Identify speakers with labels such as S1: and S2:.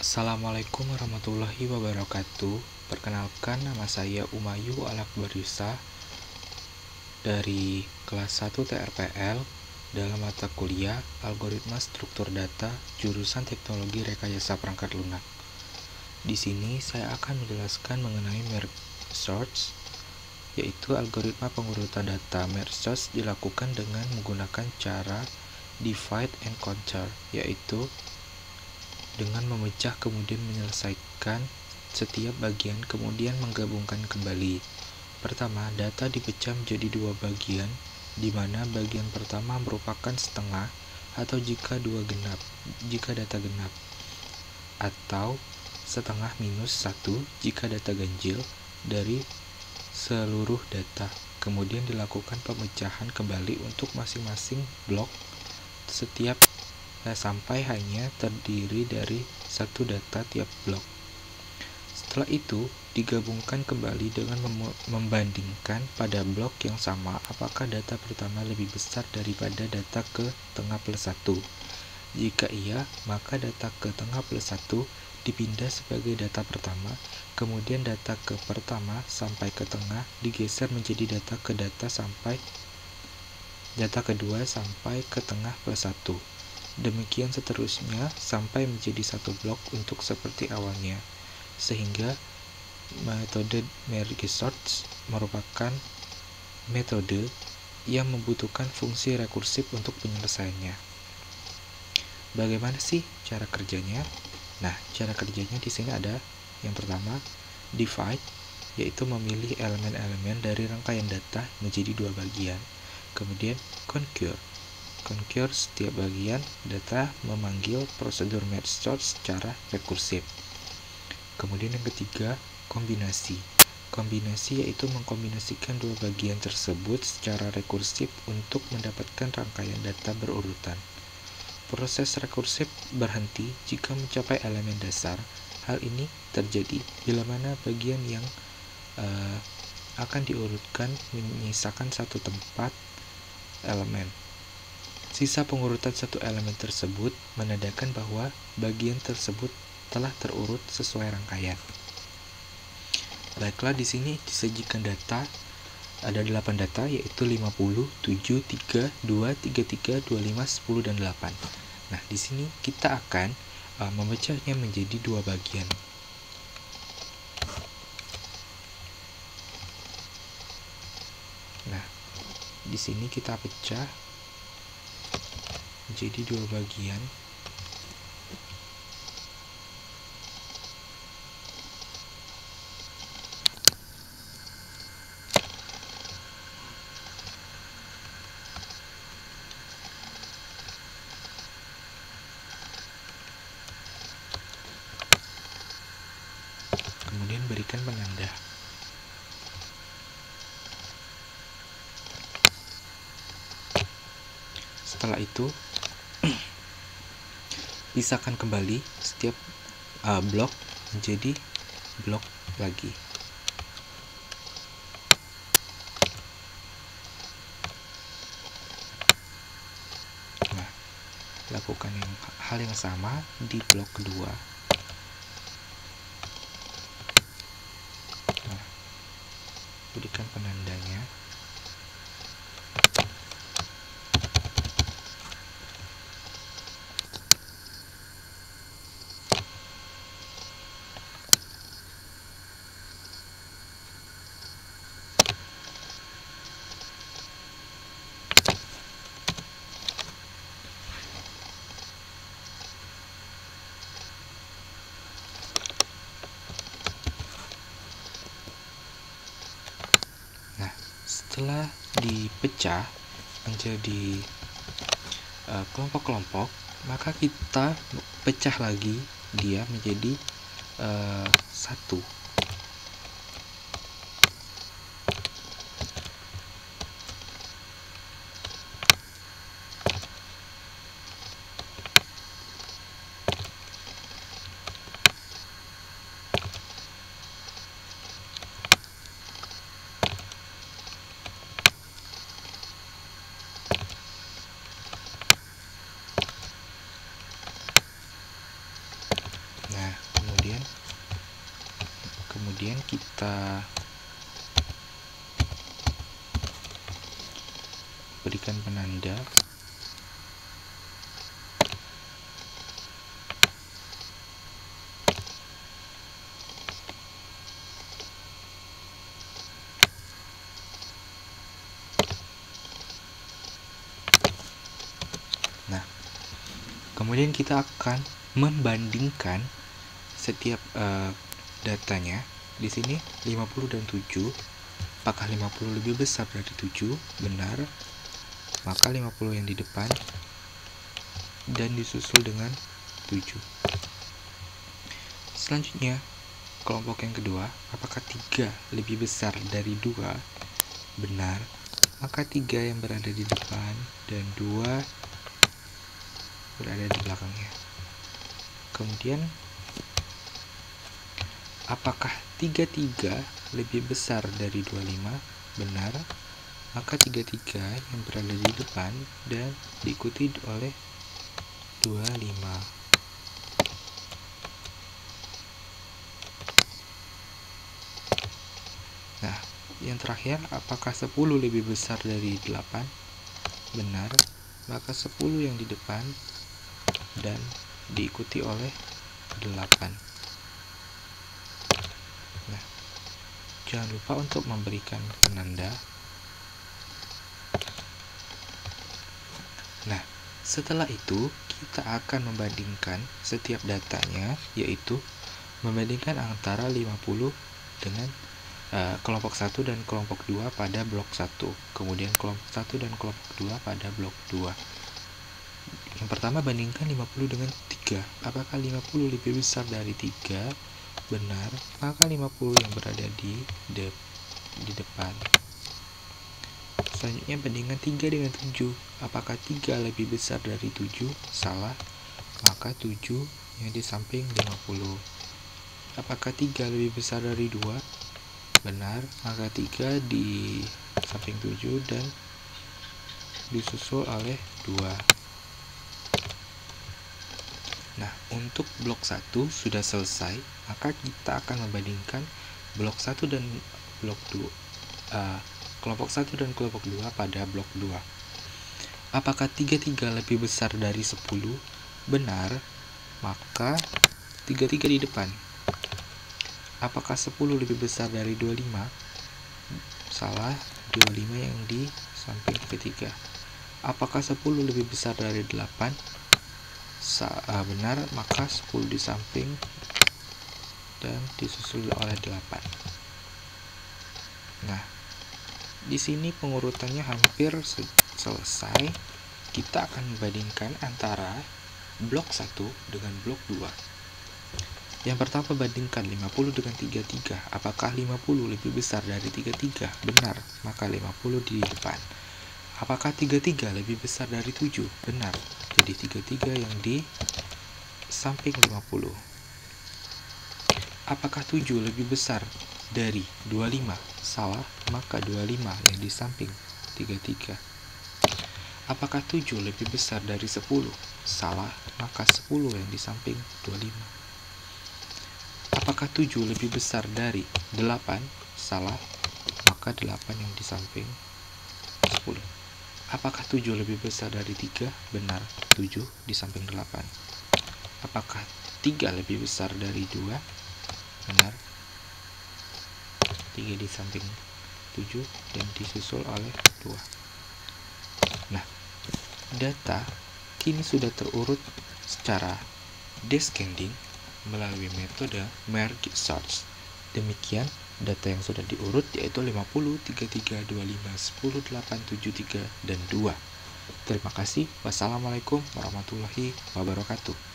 S1: Assalamualaikum warahmatullahi wabarakatuh. Perkenalkan, nama saya Umayu Alakbarisa dari kelas 1 TRPL dalam mata kuliah Algoritma Struktur Data jurusan Teknologi Rekayasa Perangkat Lunak. Di sini saya akan menjelaskan mengenai merge search, yaitu algoritma pengurutan data. Merge search dilakukan dengan menggunakan cara divide and conquer, yaitu dengan memecah kemudian menyelesaikan setiap bagian kemudian menggabungkan kembali. Pertama, data dipecah menjadi dua bagian, di mana bagian pertama merupakan setengah atau jika data genap, atau setengah minus 1 jika data ganjil dari seluruh data. Kemudian dilakukan pemecahan kembali untuk masing-masing blok sampai hanya terdiri dari satu data tiap blok. Setelah itu, digabungkan kembali dengan membandingkan pada blok yang sama apakah data pertama lebih besar daripada data ke tengah plus 1. Jika iya, maka data ke tengah plus 1 dipindah sebagai data pertama, kemudian data ke pertama sampai ke tengah digeser menjadi data kedua sampai ke tengah plus 1. Demikian seterusnya sampai menjadi satu blok untuk seperti awalnya, sehingga metode merge search merupakan metode yang membutuhkan fungsi rekursif untuk penyelesaiannya. Bagaimana sih cara kerjanya? Nah, cara kerjanya di sini ada yang pertama, divide, yaitu memilih elemen-elemen dari rangkaian data menjadi dua bagian. Kemudian conquer setiap bagian data memanggil prosedur merge search secara rekursif. Kemudian yang ketiga, kombinasi yaitu mengkombinasikan dua bagian tersebut secara rekursif untuk mendapatkan rangkaian data berurutan. Proses rekursif berhenti jika mencapai elemen dasar. Hal ini terjadi bila mana bagian yang akan diurutkan menyisakan satu tempat elemen. Sisa pengurutan satu elemen tersebut menandakan bahwa bagian tersebut telah terurut sesuai rangkaian. Baiklah, di sini disajikan data. Ada 8 data, yaitu 50, 7, 3, 2, 3, 3, 25, 10, dan 8. Nah, di sini kita akan memecahnya menjadi dua bagian. Nah, di sini kita pecah menjadi dua bagian. Kemudian berikan penanda. Setelah itu, pisahkan kembali setiap blok menjadi blok lagi. Nah, lakukan hal yang sama di blok kedua. Nah, berikan penandanya. Setelah dipecah menjadi kelompok-kelompok, maka kita pecah lagi dia menjadi satu. Nah, kemudian kita berikan penanda. Nah, kemudian kita akan membandingkan setiap datanya. Di sini 50 dan 7. Apakah 50 lebih besar dari 7? Benar. Maka 50 yang di depan dan disusul dengan 7. Selanjutnya, kelompok yang kedua, apakah 3 lebih besar dari 2? Benar. Maka 3 yang berada di depan dan 2 berada di belakangnya. Kemudian, apakah 33 lebih besar dari 25? Benar. Maka 33 yang berada di depan dan diikuti oleh 25. Nah, yang terakhir, apakah 10 lebih besar dari 8? Benar. Maka 10 yang di depan dan diikuti oleh 8. Nah, jangan lupa untuk memberikan penanda. Nah, setelah itu kita akan membandingkan setiap datanya, yaitu membandingkan antara 50 dengan kelompok 1 dan kelompok 2 pada blok 1, kemudian kelompok 1 dan kelompok 2 pada blok 2. Yang pertama, bandingkan 50 dengan 3. Apakah 50 lebih besar dari 3? Benar. Maka 50 yang berada di depan. Selanjutnya, bandingkan 3 dengan 7. Apakah 3 lebih besar dari 7? Salah. Maka 7 yang di samping 50. Apakah 3 lebih besar dari 2? Benar. Maka 3 di samping 7 dan disusul oleh 2. Nah, untuk blok 1 sudah selesai. Maka kita akan membandingkan blok 1 dan blok 2, kelompok 1 dan kelompok 2 pada blok 2. Apakah 33 lebih besar dari 10? Benar. Maka 33 di depan. Apakah 10 lebih besar dari 25? Salah. 25 yang di samping ketiga. Apakah 10 lebih besar dari 8? Benar. Maka 10 di samping dan disusul oleh 8. Nah, di sini pengurutannya hampir selesai. Kita akan membandingkan antara blok 1 dengan blok 2. Yang pertama, bandingkan 50 dengan 33. Apakah 50 lebih besar dari 33? Benar. Maka 50 di depan. Apakah 33 lebih besar dari 7? Benar. Jadi 33 yang di samping 50. Apakah 7 lebih besar dari 25? Salah. Maka 25 yang di samping 33. Apakah 7 lebih besar dari 10? Salah. Maka 10 yang di samping 25. Apakah 7 lebih besar dari 8? Salah. Maka 8 yang di samping 10. Apakah 7 lebih besar dari 3? Benar. 7 di samping 8. Apakah 3 lebih besar dari 2? Benar. 3 di samping 7 dan disusul oleh 2. Nah, data kini sudah terurut secara descending melalui metode merge search. Demikian data yang sudah diurut, yaitu 50, 33, 25, 10, 8, 7, 3, dan 2. Terima kasih. Wassalamualaikum warahmatullahi wabarakatuh.